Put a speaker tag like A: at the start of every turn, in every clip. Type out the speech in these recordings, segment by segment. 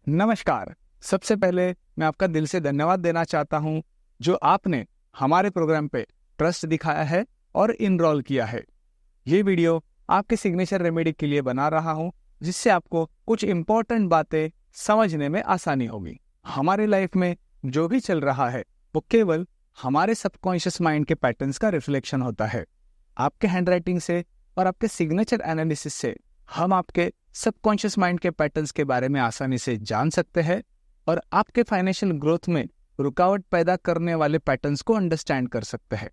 A: नमस्कार। सबसे पहले मैं आपका दिल से धन्यवाद देना चाहता हूं जो आपने हमारे प्रोग्राम पे ट्रस्ट दिखाया है और इनरोल किया है। ये वीडियो आपके सिग्नेचर रेमेडी के लिए बना रहा हूं जिससे आपको कुछ इम्पोर्टेंट बातें समझने में आसानी होगी। हमारे लाइफ में जो भी चल रहा है वो केवल हमारे सबकॉन्शियस माइंड के पैटर्न्स का रिफ्लेक्शन होता है। आपके हैंडराइटिंग से और आपके सिग्नेचर एनालिसिस से हम आपके सबकॉन्शियस माइंड के पैटर्न्स के बारे में आसानी से जान सकते हैं और आपके फाइनेंशियल ग्रोथ में रुकावट पैदा करने वाले पैटर्न्स को अंडरस्टैंड कर सकते हैं।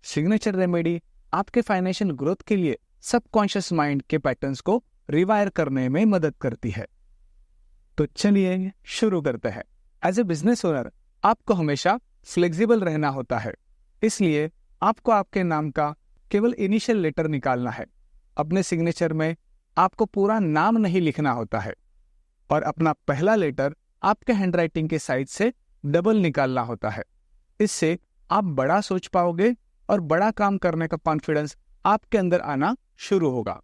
A: सिग्नेचर रेमेडी आपके फाइनेंशियल ग्रोथ के लिए सबकॉन्शियस माइंड के पैटर्न्स को रिवायर करने में मदद करती है। तो चलिए शुरू करते हैं। एज ए बिजनेस ओनर आपको हमेशा फ्लेक्सिबल रहना होता है, इसलिए आपको आपके नाम का केवल इनिशियल लेटर निकालना है। अपने सिग्नेचर में आपको पूरा नाम नहीं लिखना होता है और अपना पहला लेटर आपके हैंडराइटिंग के साइज से डबल निकालना होता है। इससे आप बड़ा सोच पाओगे और बड़ा काम करने का कॉन्फिडेंस आपके अंदर आना शुरू होगा।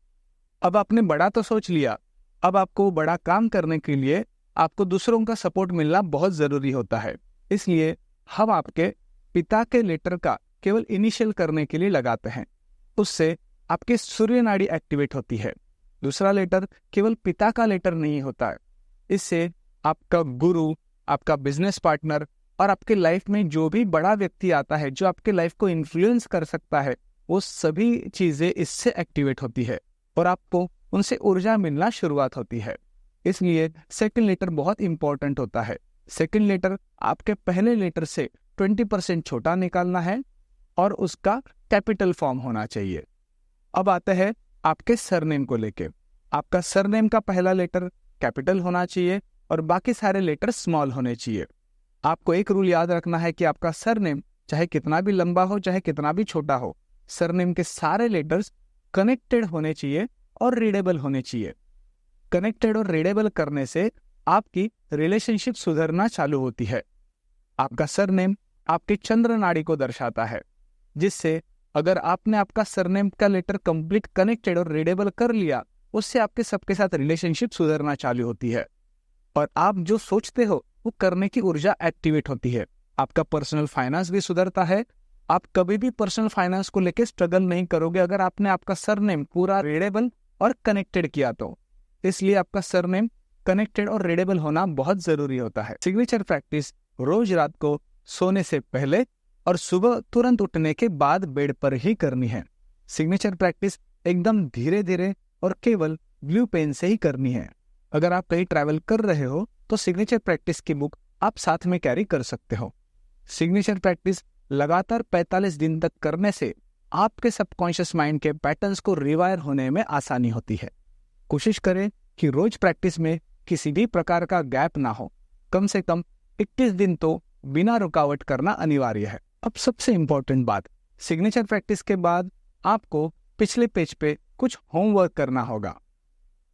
A: अब आपने बड़ा तो सोच लिया, अब आपको बड़ा काम करने के लिए आपको दूसरों का सपोर्ट मिलना बहुत जरूरी होता है। इसलिए हम आपके पिता के लेटर का केवल इनिशियल करने के लिए लगाते हैं। उससे आपकी सूर्य नाड़ी एक्टिवेट होती है। दूसरा लेटर केवल पिता का लेटर नहीं होता है, इससे आपका गुरु, आपका बिजनेस पार्टनर और आपके लाइफ में जो भी बड़ा व्यक्ति आता है जो आपके लाइफ को इन्फ्लुएंस कर सकता है, वो सभी चीजें इससे एक्टिवेट होती है और आपको उनसे ऊर्जा मिलना शुरुआत होती है। इसलिए सेकंड लेटर बहुत इंपॉर्टेंट होता है। सेकंड लेटर आपके पहले लेटर से 20% छोटा निकालना है और उसका कैपिटल फॉर्म होना चाहिए। अब आते हैं आपके सरनेम को लेके। आपका सरनेम का पहला लेटर कैपिटल होना चाहिए और बाकी सारे लेटर स्मॉल होने चाहिए। आपको एक रूल याद रखना है कि आपका सरनेम चाहे कितना भी लंबा हो चाहे कितना भी छोटा हो, सरनेम के सारे लेटर्स कनेक्टेड होने चाहिए और रीडेबल होने चाहिए। कनेक्टेड और रीडेबल करने से आपकी रिलेशनशिप सुधरना चालू होती है। आपका सरनेम आपकी चंद्र नाड़ी को दर्शाता है, जिससे अगर आपने आपका सरनेम का लेटर कंप्लीट कनेक्टेड और रीडेबल कर लिया, उससे आपके सबके साथ रिलेशनशिप सुधरना चालू होती है और आप जो सोचते हो वो करने की ऊर्जा एक्टिवेट होती है। आपका पर्सनल फाइनेंस भी सुधरता है। आप कभी भी पर्सनल फाइनेंस को लेकर स्ट्रगल नहीं करोगे अगर आपने आपका सरनेम पूरा रीडेबल और कनेक्टेड किया तो। इसलिए आपका सरनेम कनेक्टेड और रीडेबल होना बहुत जरूरी होता है। सिग्नेचर प्रैक्टिस रोज रात को सोने से पहले और सुबह तुरंत उठने के बाद बेड पर ही करनी है। सिग्नेचर प्रैक्टिस एकदम धीरे धीरे और केवल ब्लू पेन से ही करनी है। अगर आप कहीं ट्रैवल कर रहे हो तो सिग्नेचर प्रैक्टिस की बुक आप साथ में कैरी कर सकते हो। सिग्नेचर प्रैक्टिस लगातार 45 दिन तक करने से आपके सबकॉन्शियस माइंड के पैटर्न्स को रिवायर होने में आसानी होती है। कोशिश करें कि रोज प्रैक्टिस में किसी भी प्रकार का गैप ना हो। कम से कम 21 दिन तो बिना रुकावट करना अनिवार्य है। अब सबसे इंपॉर्टेंट बात, सिग्नेचर प्रैक्टिस के बाद आपको पिछले पेज पे कुछ होमवर्क करना होगा।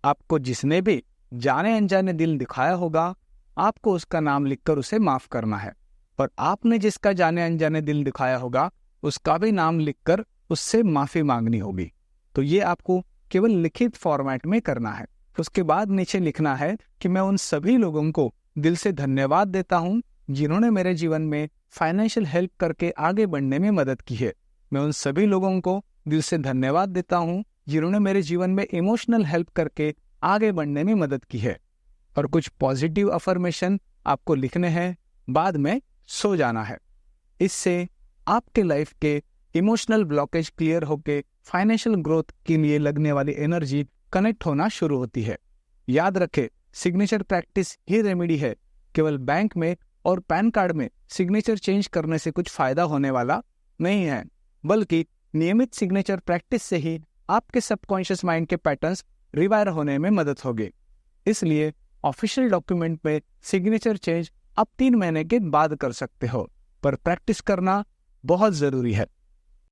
A: आपको जिसने भी जाने अनजाने दिल दिखाया होगा, आपको उसका नाम लिखकर उसे माफ करना है और आपने जिसका जाने अनजाने दिल दिखाया होगा उसका भी नाम लिखकर उससे माफी मांगनी होगी। तो ये आपको केवल लिखित फॉर्मेट में करना है। उसके बाद नीचे लिखना है कि मैं उन सभी लोगों को दिल से धन्यवाद देता हूं जिन्होंने मेरे जीवन में फाइनेंशियल हेल्प करके आगे बढ़ने में मदद की है। मैं उन सभी लोगों को दिल से धन्यवाद देता हूं जिन्होंने मेरे जीवन में इमोशनल हेल्प करके आगे बढ़ने में मदद की है। और कुछ पॉजिटिव अफर्मेशन आपको लिखने हैं, बाद में सो जाना है। इससे आपके लाइफ के इमोशनल ब्लॉकेज क्लियर होके फाइनेंशियल ग्रोथ के लिए लगने वाली एनर्जी कनेक्ट होना शुरू होती है। याद रखें, सिग्नेचर प्रैक्टिस ही रेमेडी है। केवल बैंक में और पैन कार्ड में सिग्नेचर चेंज करने से कुछ फायदा होने वाला नहीं है, बल्कि नियमित सिग्नेचर प्रैक्टिस से ही आपके सबकॉन्शियस माइंड के पैटर्न्स रिवायर होने में मदद होगी। इसलिए ऑफिशियल डॉक्यूमेंट में सिग्नेचर चेंज आप 3 महीने के बाद कर सकते हो, पर प्रैक्टिस करना बहुत जरूरी है।